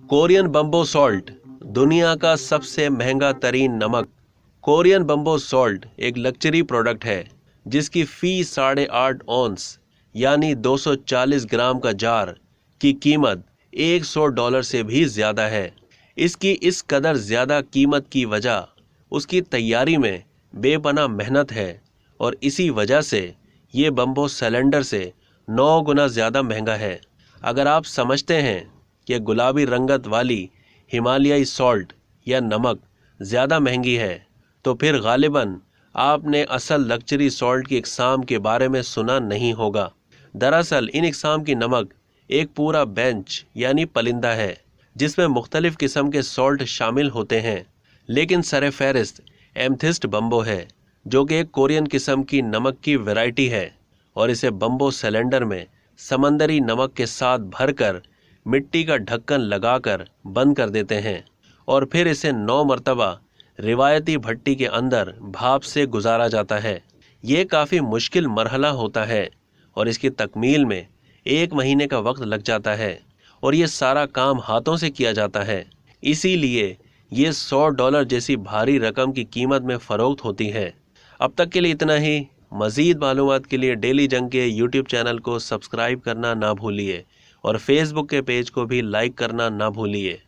Korean bamboo salt दुनिया का सबसे महंगा तरीन नमक। कोरियन बम्बो सॉल्ट एक लग्जरी प्रोडक्ट है जिसकी फी 8.5 ऑन्स यानी 240 ग्राम का जार की कीमत $100 से भी ज़्यादा है। इसकी इस कदर ज़्यादा कीमत की वजह उसकी तैयारी में बेपनाह मेहनत है और इसी वजह से ये बम्बो सिलेंडर से 9 गुना ज़्यादा महंगा है। अगर आप समझते हैं कि गुलाबी रंगत वाली हिमालयाई सॉल्ट या नमक ज़्यादा महंगी है तो फिर गालिबन आपने असल लग्जरी सॉल्ट की इकसाम के बारे में सुना नहीं होगा। दरअसल इन इकसाम की नमक एक पूरा बेंच यानी परिंदा है जिसमें मुख्तलिफ किस्म के सॉल्ट शामिल होते हैं, लेकिन सर फहरिस्त एमथिस्ट बम्बो है जो कि एक कोरियन किस्म की नमक की वैरायटी है और इसे बम्बो सिलेंडर में समंदरी नमक के साथ भरकर मिट्टी का ढक्कन लगाकर बंद कर देते हैं और फिर इसे 9 मरतबा रिवायती भट्टी के अंदर भाप से गुजारा जाता है। ये काफ़ी मुश्किल मरहला होता है और इसकी तकमील में 1 महीने का वक्त लग जाता है और ये सारा काम हाथों से किया जाता है। इसीलिए ये $100 जैसी भारी रकम की कीमत में फ़रोख्त होती है। अब तक के लिए इतना ही। मज़ीद मालूमात के लिए डेली जंग के यूट्यूब चैनल को सब्सक्राइब करना ना भूलिए और फेसबुक के पेज को भी लाइक करना ना भूलिए।